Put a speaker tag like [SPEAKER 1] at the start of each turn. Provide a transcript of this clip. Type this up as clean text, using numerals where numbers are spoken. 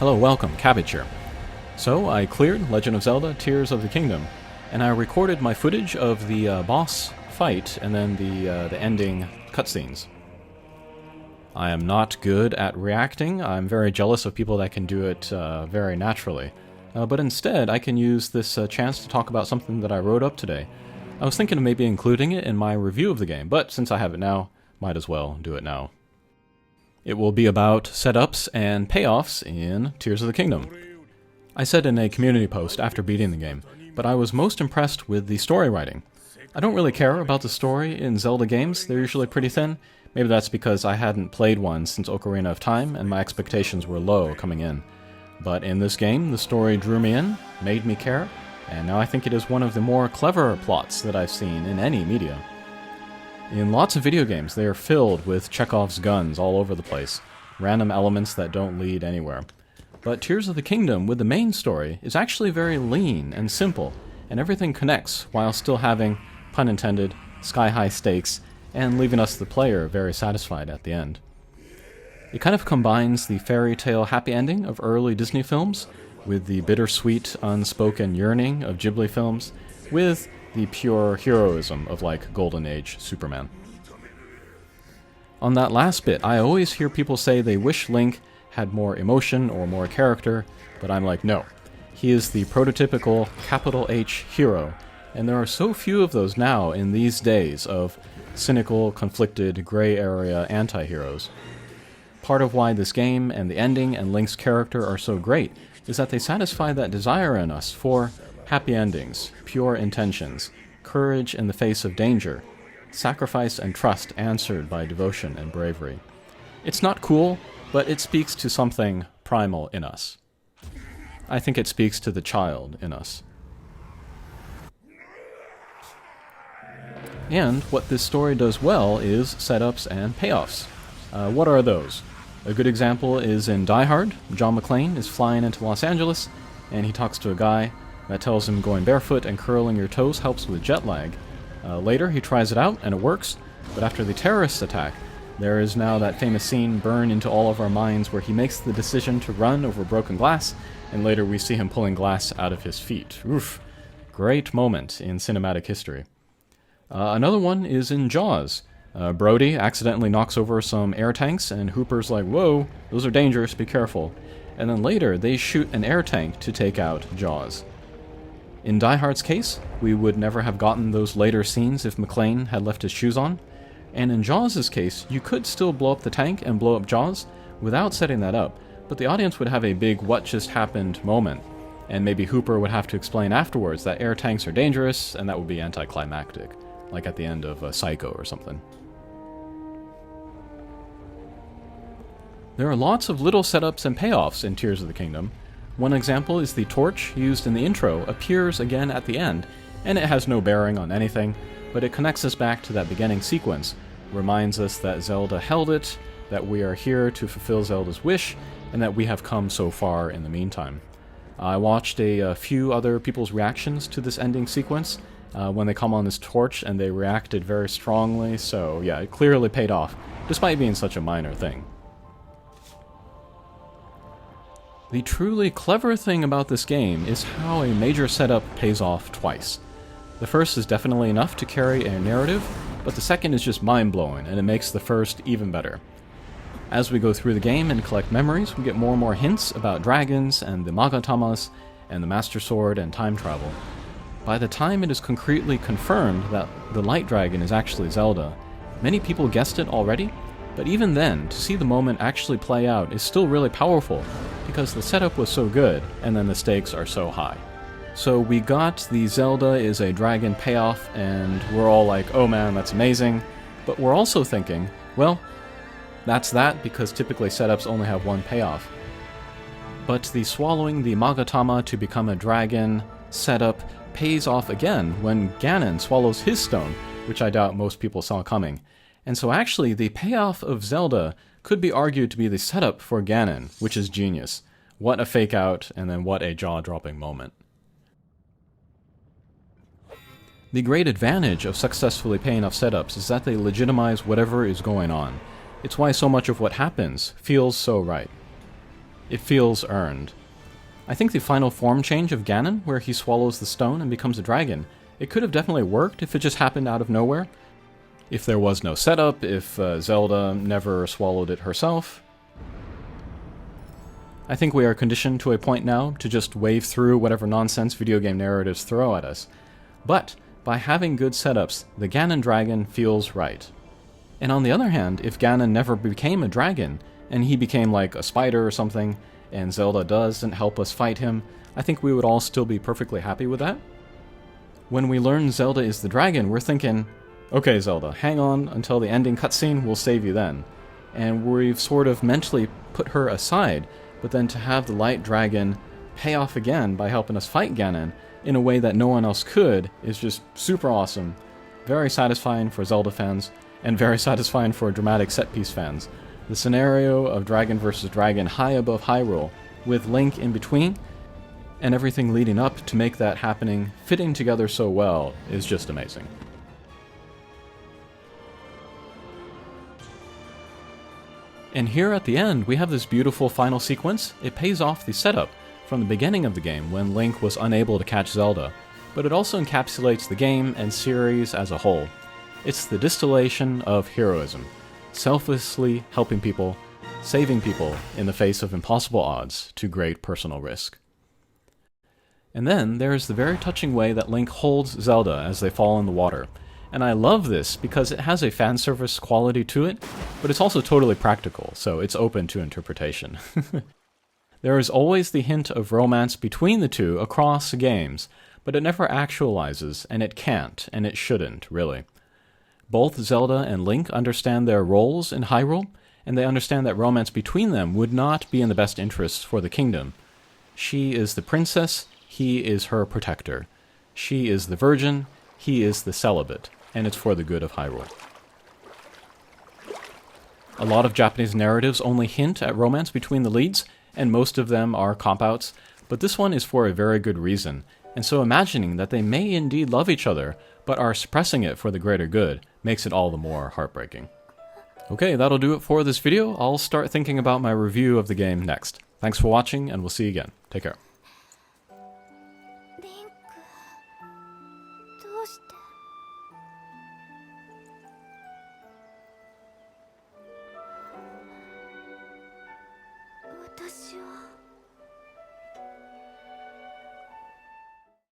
[SPEAKER 1] Hello, welcome, Cabbage here. So, I cleared Legend of Zelda Tears of the Kingdom, and I recorded my footage of the boss fight and then the ending cutscenes. I am not good at reacting. I'm very jealous of people that can do it very naturally. But instead, I can use this chance to talk about something that I wrote up today. I was thinking of maybe including it in my review of the game, but since I have it now, might as well do it now. It will be about setups and payoffs in Tears of the Kingdom. I said in a community post after beating the game, but I was most impressed with the story writing. I don't really care about the story in Zelda games, they're usually pretty thin. Maybe that's because I hadn't played one since Ocarina of Time and my expectations were low coming in. But in this game, the story drew me in, made me care, and now I think it is one of the more clever plots that I've seen in any media. In lots of video games, they are filled with Chekhov's guns all over the place, random elements that don't lead anywhere. But Tears of the Kingdom, with the main story, is actually very lean and simple, and everything connects while still having, pun intended, sky-high stakes, and leaving us the player very satisfied at the end. It kind of combines the fairy tale happy ending of early Disney films with the bittersweet, unspoken yearning of Ghibli films, with the pure heroism of, like, Golden Age Superman. On that last bit, I always hear people say they wish Link had more emotion or more character, but I'm like, no. He is the prototypical capital H hero, and there are so few of those now in these days of cynical, conflicted, gray area anti-heroes. Part of why this game and the ending and Link's character are so great is that they satisfy that desire in us for happy endings, pure intentions, courage in the face of danger, sacrifice and trust answered by devotion and bravery. It's not cool, but it speaks to something primal in us. I think it speaks to the child in us. And what this story does well is setups and payoffs. What are those? A good example is in Die Hard. John McClane is flying into Los Angeles, and he talks to a guy that tells him going barefoot and curling your toes helps with jet lag. Later, he tries it out, and it works, but after the terrorist attack, there is now that famous scene burned into all of our minds where he makes the decision to run over broken glass, and later we see him pulling glass out of his feet. Oof. Great moment in cinematic history. Another one is in Jaws. Brody accidentally knocks over some air tanks, and Hooper's like, whoa, those are dangerous, be careful. And then later, they shoot an air tank to take out Jaws. In Die Hard's case, we would never have gotten those later scenes if McClane had left his shoes on. And in Jaws' case, you could still blow up the tank and blow up Jaws without setting that up, but the audience would have a big what just happened moment, and maybe Hooper would have to explain afterwards that air tanks are dangerous, and that would be anticlimactic, like at the end of Psycho or something. There are lots of little setups and payoffs in Tears of the Kingdom. One example is the torch used in the intro appears again at the end, and it has no bearing on anything, but it connects us back to that beginning sequence, reminds us that Zelda held it, that we are here to fulfill Zelda's wish, and that we have come so far in the meantime. I watched a few other people's reactions to this ending sequence when they come on this torch, and they reacted very strongly, so yeah, it clearly paid off, despite being such a minor thing. The truly clever thing about this game is how a major setup pays off twice. The first is definitely enough to carry a narrative, but the second is just mind-blowing, and it makes the first even better. As we go through the game and collect memories, we get more and more hints about dragons and the Magatamas and the Master Sword and time travel. By the time it is concretely confirmed that the Light Dragon is actually Zelda, many people guessed it already, but even then, to see the moment actually play out is still really powerful, because the setup was so good, and then the stakes are so high. So we got the Zelda is a dragon payoff, and we're all like, oh man, that's amazing, but we're also thinking, well, that's that, because typically setups only have one payoff. But the swallowing the Magatama to become a dragon setup pays off again when Ganon swallows his stone, which I doubt most people saw coming. And so actually, the payoff of Zelda could be argued to be the setup for Ganon, which is genius. What a fake out, and then what a jaw-dropping moment. The great advantage of successfully paying off setups is that they legitimize whatever is going on. It's why so much of what happens feels so right. It feels earned. I think the final form change of Ganon, where he swallows the stone and becomes a dragon, it could have definitely worked if it just happened out of nowhere. If there was no setup, if Zelda never swallowed it herself. I think we are conditioned to a point now to just wave through whatever nonsense video game narratives throw at us. But by having good setups, the Ganon dragon feels right. And on the other hand, if Ganon never became a dragon, and he became like a spider or something, and Zelda doesn't help us fight him, I think we would all still be perfectly happy with that. When we learn Zelda is the dragon, we're thinking, okay Zelda, hang on until the ending cutscene, we'll save you then. And we've sort of mentally put her aside, but then to have the light dragon pay off again by helping us fight Ganon in a way that no one else could is just super awesome. Very satisfying for Zelda fans, and very satisfying for dramatic set-piece fans. The scenario of dragon versus dragon high above Hyrule, with Link in between, and everything leading up to make that happening, fitting together so well, is just amazing. And here at the end, we have this beautiful final sequence. It pays off the setup from the beginning of the game when Link was unable to catch Zelda, but it also encapsulates the game and series as a whole. It's the distillation of heroism, selflessly helping people, saving people in the face of impossible odds to great personal risk. And then there's the very touching way that Link holds Zelda as they fall in the water. And I love this because it has a fan service quality to it, but it's also totally practical, so it's open to interpretation. There is always the hint of romance between the two across games, but it never actualizes, and it can't, and it shouldn't, really. Both Zelda and Link understand their roles in Hyrule, and they understand that romance between them would not be in the best interests for the kingdom. She is the princess, he is her protector. She is the virgin, he is the celibate, and it's for the good of Hyrule. A lot of Japanese narratives only hint at romance between the leads, and most of them are cop-outs, but this one is for a very good reason, and so imagining that they may indeed love each other, but are suppressing it for the greater good, makes it all the more heartbreaking. Okay, that'll do it for this video. I'll start thinking about my review of the game next. Thanks for watching, and we'll see you again. Take care.